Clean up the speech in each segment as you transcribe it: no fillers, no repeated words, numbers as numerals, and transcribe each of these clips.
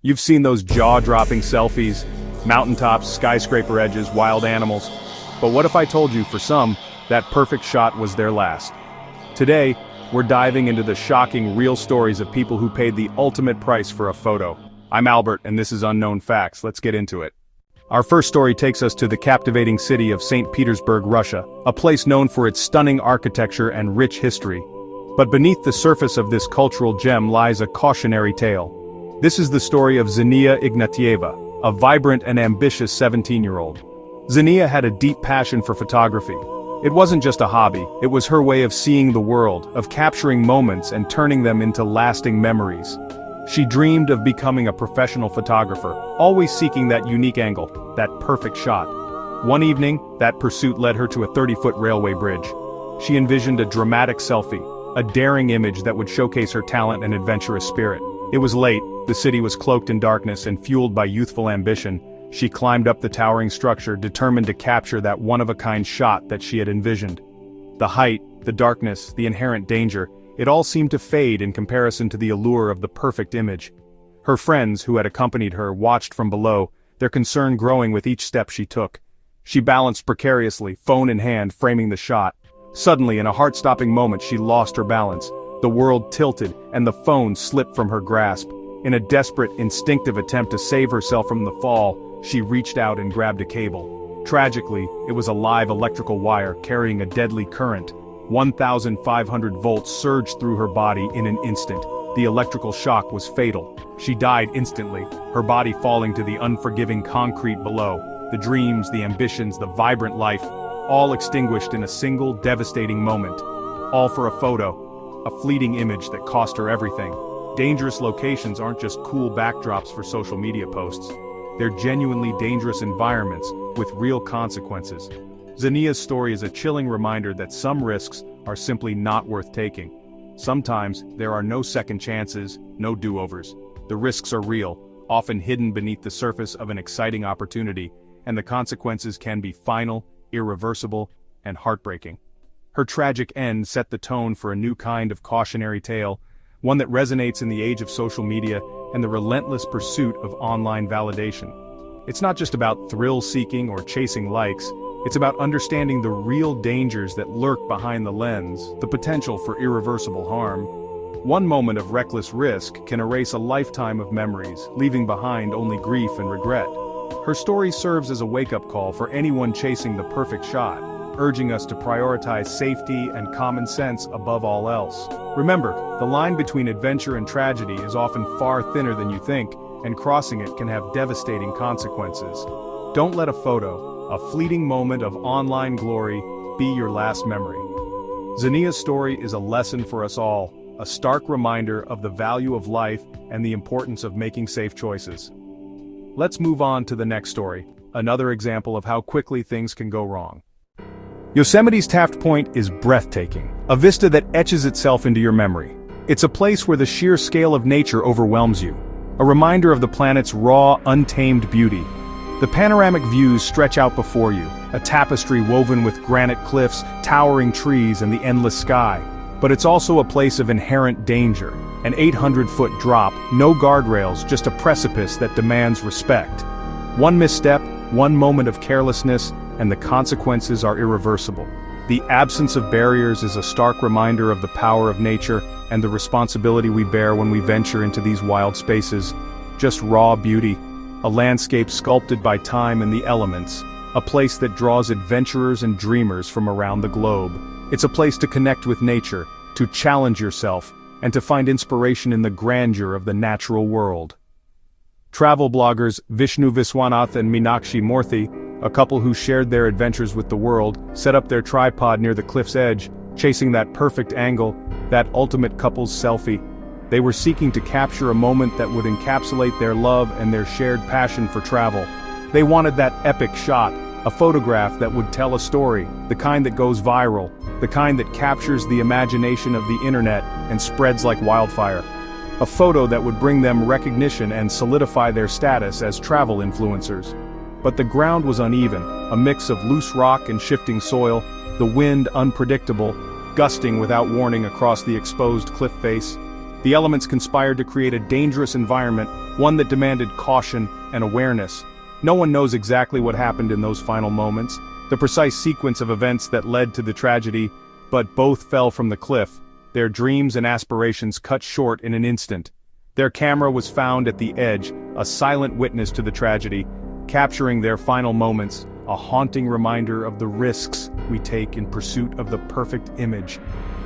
You've seen those jaw-dropping selfies, mountaintops, skyscraper edges, wild animals. But what if I told you, for some, that perfect shot was their last? Today, we're diving into the shocking, real stories of people who paid the ultimate price for a photo. I'm Albert, and this is Unknown Facts. Let's get into it. Our first story takes us to the captivating city of St. Petersburg, Russia, a place known for its stunning architecture and rich history. But beneath the surface of this cultural gem lies a cautionary tale. This is the story of Zhenya Ignatieva, a vibrant and ambitious 17-year-old. Zhenya had a deep passion for photography. It wasn't just a hobby, it was her way of seeing the world, of capturing moments and turning them into lasting memories. She dreamed of becoming a professional photographer, always seeking that unique angle, that perfect shot. One evening, that pursuit led her to a 30-foot railway bridge. She envisioned a dramatic selfie, a daring image that would showcase her talent and adventurous spirit. It was late, the city was cloaked in darkness, and fueled by youthful ambition, she climbed up the towering structure, determined to capture that one-of-a-kind shot that she had envisioned. The height, the darkness, the inherent danger, it all seemed to fade in comparison to the allure of the perfect image. Her friends, who had accompanied her, watched from below, their concern growing with each step she took. She balanced precariously, phone in hand, framing the shot. Suddenly, in a heart-stopping moment, she lost her balance. The world tilted, and the phone slipped from her grasp. In a desperate, instinctive attempt to save herself from the fall, she reached out and grabbed a cable. Tragically, it was a live electrical wire carrying a deadly current. 1,500 volts surged through her body in an instant. The electrical shock was fatal. She died instantly, her body falling to the unforgiving concrete below. The dreams, the ambitions, the vibrant life, all extinguished in a single, devastating moment. All for a photo, a fleeting image that cost her everything. Dangerous locations aren't just cool backdrops for social media posts. They're genuinely dangerous environments with real consequences. Zhenya's story is a chilling reminder that some risks are simply not worth taking. Sometimes, there are no second chances, no do-overs. The risks are real, often hidden beneath the surface of an exciting opportunity, and the consequences can be final, irreversible, and heartbreaking. Her tragic end set the tone for a new kind of cautionary tale, one that resonates in the age of social media and the relentless pursuit of online validation. It's not just about thrill-seeking or chasing likes, it's about understanding the real dangers that lurk behind the lens, the potential for irreversible harm. One moment of reckless risk can erase a lifetime of memories, leaving behind only grief and regret. Her story serves as a wake-up call for anyone chasing the perfect shot, urging us to prioritize safety and common sense above all else. Remember, the line between adventure and tragedy is often far thinner than you think, and crossing it can have devastating consequences. Don't let a photo, a fleeting moment of online glory, be your last memory. Zhenya's story is a lesson for us all, a stark reminder of the value of life and the importance of making safe choices. Let's move on to the next story, another example of how quickly things can go wrong. Yosemite's Taft Point is breathtaking, a vista that etches itself into your memory. It's a place where the sheer scale of nature overwhelms you, a reminder of the planet's raw, untamed beauty. The panoramic views stretch out before you, a tapestry woven with granite cliffs, towering trees, and the endless sky. But it's also a place of inherent danger, an 800-foot drop, no guardrails, just a precipice that demands respect. One misstep, one moment of carelessness, and the consequences are irreversible. The absence of barriers is a stark reminder of the power of nature and the responsibility we bear when we venture into these wild spaces. Just raw beauty, a landscape sculpted by time and the elements, a place that draws adventurers and dreamers from around the globe. It's a place to connect with nature, to challenge yourself, and to find inspiration in the grandeur of the natural world. Travel bloggers Vishnu Viswanath and Meenakshi Murthy, a couple who shared their adventures with the world, set up their tripod near the cliff's edge, chasing that perfect angle, that ultimate couple's selfie. They were seeking to capture a moment that would encapsulate their love and their shared passion for travel. They wanted that epic shot, a photograph that would tell a story, the kind that goes viral, the kind that captures the imagination of the internet and spreads like wildfire. A photo that would bring them recognition and solidify their status as travel influencers. But the ground was uneven, a mix of loose rock and shifting soil, the wind unpredictable, gusting without warning across the exposed cliff face. The elements conspired to create a dangerous environment, one that demanded caution and awareness. No one knows exactly what happened in those final moments, the precise sequence of events that led to the tragedy, but both fell from the cliff, their dreams and aspirations cut short in an instant. Their camera was found at the edge, a silent witness to the tragedy, capturing their final moments, a haunting reminder of the risks we take in pursuit of the perfect image.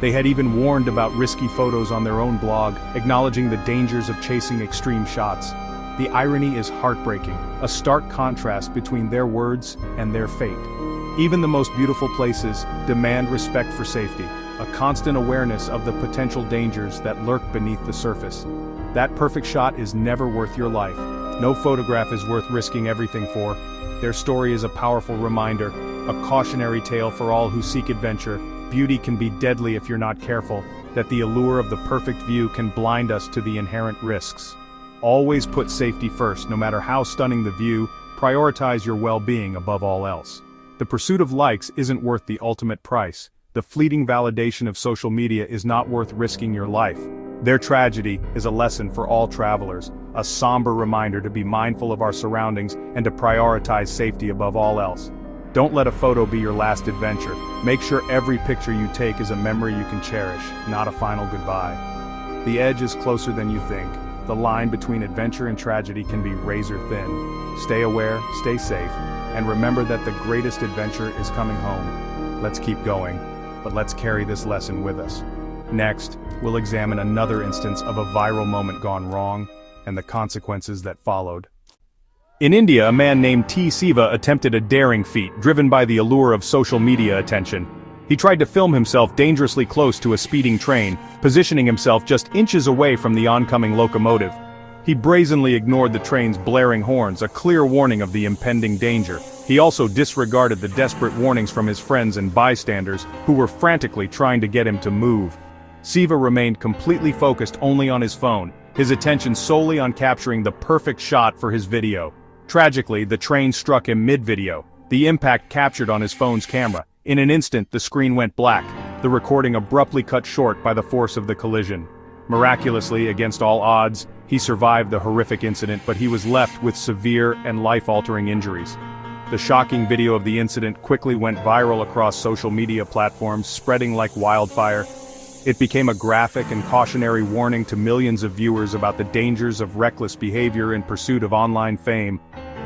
They had even warned about risky photos on their own blog, acknowledging the dangers of chasing extreme shots. The irony is heartbreaking, a stark contrast between their words and their fate. Even the most beautiful places demand respect for safety, a constant awareness of the potential dangers that lurk beneath the surface. That perfect shot is never worth your life. No photograph is worth risking everything for. Their story is a powerful reminder, a cautionary tale for all who seek adventure. Beauty can be deadly if you're not careful, that the allure of the perfect view can blind us to the inherent risks. Always put safety first, no matter how stunning the view, prioritize your well-being above all else. The pursuit of likes isn't worth the ultimate price. The fleeting validation of social media is not worth risking your life. Their tragedy is a lesson for all travelers, a somber reminder to be mindful of our surroundings and to prioritize safety above all else. Don't let a photo be your last adventure. Make sure every picture you take is a memory you can cherish, not a final goodbye. The edge is closer than you think. The line between adventure and tragedy can be razor thin. Stay aware, stay safe, and remember that the greatest adventure is coming home. Let's keep going, but let's carry this lesson with us. Next, we'll examine another instance of a viral moment gone wrong, and the consequences that followed. In India, a man named T. Siva attempted a daring feat, driven by the allure of social media attention. He tried to film himself dangerously close to a speeding train, positioning himself just inches away from the oncoming locomotive. He brazenly ignored the train's blaring horns, a clear warning of the impending danger. He also disregarded the desperate warnings from his friends and bystanders, who were frantically trying to get him to move. Siva remained completely focused only on his phone, his attention solely on capturing the perfect shot for his video. Tragically, the train struck him mid-video. The impact captured on his phone's camera. In an instant, the screen went black, the recording abruptly cut short by the force of the collision. Miraculously, against all odds, he survived the horrific incident, but he was left with severe and life-altering injuries. The shocking video of the incident quickly went viral across social media platforms, spreading like wildfire. It became a graphic and cautionary warning to millions of viewers about the dangers of reckless behavior in pursuit of online fame.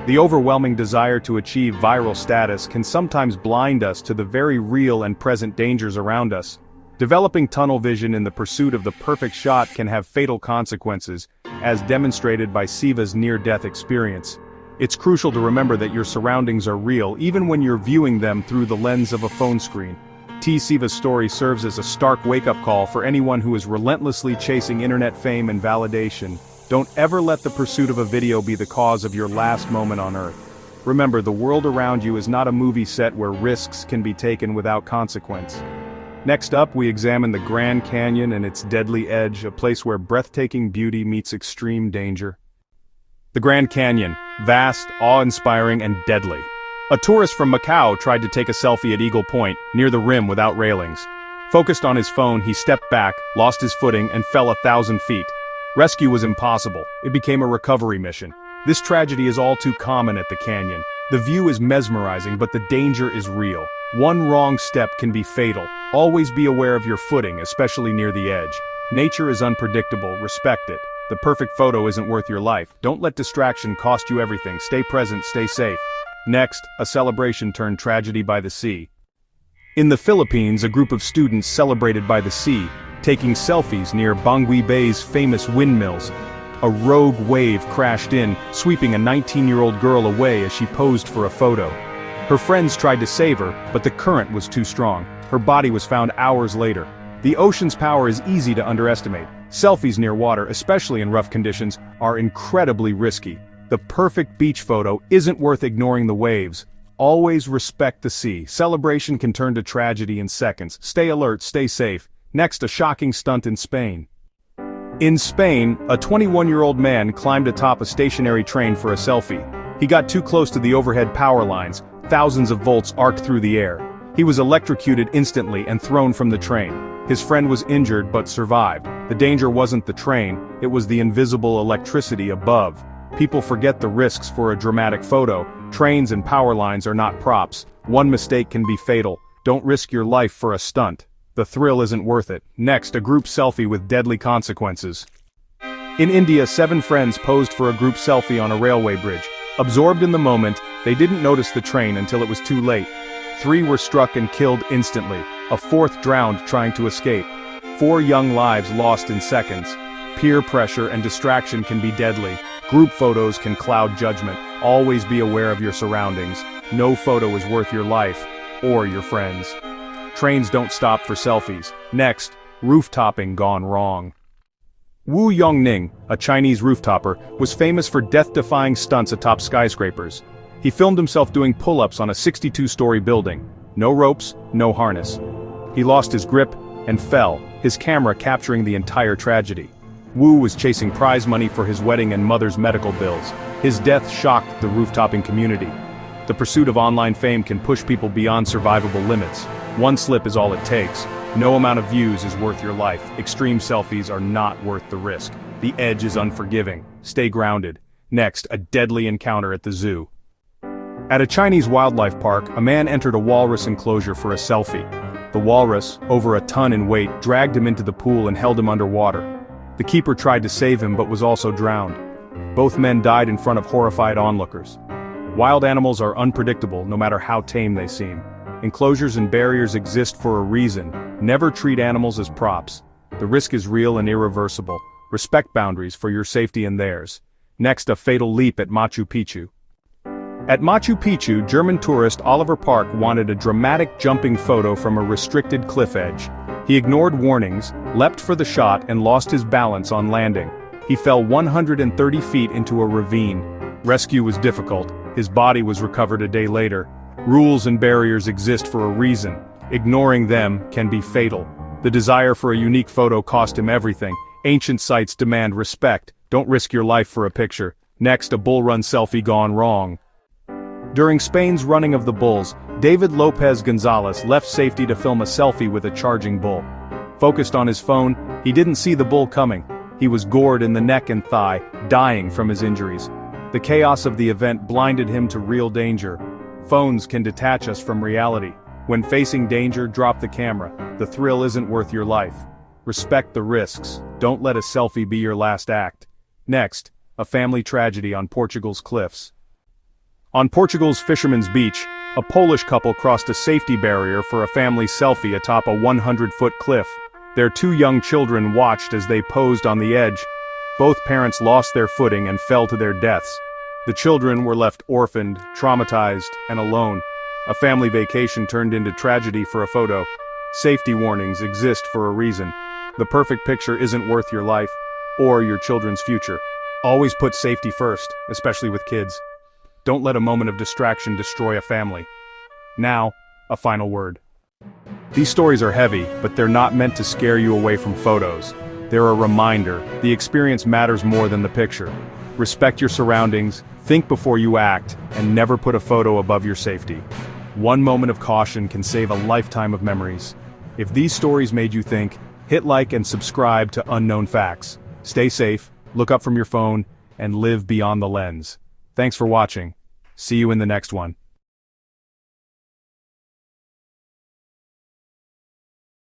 The overwhelming desire to achieve viral status can sometimes blind us to the very real and present dangers around us. Developing tunnel vision in the pursuit of the perfect shot can have fatal consequences, as demonstrated by Siva's near-death experience. It's crucial to remember that your surroundings are real, even when you're viewing them through the lens of a phone screen. T. Siva's story serves as a stark wake-up call for anyone who is relentlessly chasing internet fame and validation. Don't ever let the pursuit of a video be the cause of your last moment on Earth. Remember, the world around you is not a movie set where risks can be taken without consequence. Next up, we examine the Grand Canyon and its deadly edge, a place where breathtaking beauty meets extreme danger. The Grand Canyon, vast, awe-inspiring, and deadly. A tourist from Macau tried to take a selfie at Eagle Point, near the rim without railings. Focused on his phone, he stepped back, lost his footing, and fell 1,000 feet. Rescue was impossible. It became a recovery mission. This tragedy is all too common at the canyon. The view is mesmerizing, but the danger is real. One wrong step can be fatal. Always be aware of your footing, especially near the edge. Nature is unpredictable, respect it. The perfect photo isn't worth your life. Don't let distraction cost you everything. Stay present, stay safe. Next, a celebration turned tragedy by the sea. In the Philippines, a group of students celebrated by the sea, taking selfies near Bangui Bay's famous windmills. A rogue wave crashed in, sweeping a 19-year-old girl away as she posed for a photo. Her friends tried to save her, but the current was too strong. Her body was found hours later. The ocean's power is easy to underestimate. Selfies near water, especially in rough conditions, are incredibly risky. The perfect beach photo isn't worth ignoring the waves. Always respect the sea. Celebration can turn to tragedy in seconds. Stay alert, stay safe. Next, a shocking stunt in Spain. In Spain, a 21-year-old man climbed atop a stationary train for a selfie. He got too close to the overhead power lines. Thousands of volts arced through the air. He was electrocuted instantly and thrown from the train. His friend was injured but survived. The danger wasn't the train, it was the invisible electricity above. People forget the risks for a dramatic photo. Trains and power lines are not props. One mistake can be fatal. Don't risk your life for a stunt. The thrill isn't worth it. Next, a group selfie with deadly consequences. In India, 7 friends posed for a group selfie on a railway bridge. Absorbed in the moment, they didn't notice the train until it was too late. 3 were struck and killed instantly. A 4th drowned trying to escape. 4 young lives lost in seconds. Peer pressure and distraction can be deadly. Group photos can cloud judgment. Always be aware of your surroundings. No photo is worth your life, or your friends. Trains don't stop for selfies. Next, roof-topping gone wrong. Wu Yongning, a Chinese rooftopper, was famous for death-defying stunts atop skyscrapers. He filmed himself doing pull-ups on a 62-story building. No ropes, no harness. He lost his grip and fell, his camera capturing the entire tragedy. Wu was chasing prize money for his wedding and mother's medical bills. His death shocked the roof-topping community. The pursuit of online fame can push people beyond survivable limits. One slip is all it takes. No amount of views is worth your life. Extreme selfies are not worth the risk. The edge is unforgiving. Stay grounded. Next, a deadly encounter at the zoo. At a Chinese wildlife park, a man entered a walrus enclosure for a selfie. The walrus, over a ton in weight, dragged him into the pool and held him underwater. The keeper tried to save him but was also drowned. Both men died in front of horrified onlookers. Wild animals are unpredictable, no matter how tame they seem. Enclosures and barriers exist for a reason. Never treat animals as props. The risk is real and irreversible. Respect boundaries for your safety and theirs. Next, a fatal leap at Machu Picchu. At Machu Picchu, German tourist Oliver Park wanted a dramatic jumping photo from a restricted cliff edge. He ignored warnings, leapt for the shot and lost his balance on landing. He fell 130 feet into a ravine. Rescue was difficult. His body was recovered a day later. Rules and barriers exist for a reason. Ignoring them can be fatal. The desire for a unique photo cost him everything. Ancient sites demand respect. Don't risk your life for a picture. Next, a bull run selfie gone wrong. During Spain's running of the bulls, David Lopez Gonzalez left safety to film a selfie with a charging bull. Focused on his phone, he didn't see the bull coming. He was gored in the neck and thigh, dying from his injuries. The chaos of the event blinded him to real danger. Phones can detach us from reality. When facing danger, drop the camera. The thrill isn't worth your life. Respect the risks. Don't let a selfie be your last act. Next, a family tragedy on Portugal's cliffs. On Portugal's Fisherman's Beach, a Polish couple crossed a safety barrier for a family selfie atop a 100-foot cliff. Their 2 young children watched as they posed on the edge. Both parents lost their footing and fell to their deaths. The children were left orphaned, traumatized, and alone. A family vacation turned into tragedy for a photo. Safety warnings exist for a reason. The perfect picture isn't worth your life, or your children's future. Always put safety first, especially with kids. Don't let a moment of distraction destroy a family. Now, a final word. These stories are heavy, but they're not meant to scare you away from photos. They're a reminder. The experience matters more than the picture. Respect your surroundings, think before you act, and never put a photo above your safety. One moment of caution can save a lifetime of memories. If these stories made you think, hit like and subscribe to Unknown Facts. Stay safe, look up from your phone, and live beyond the lens. Thanks for watching. See you in the next one.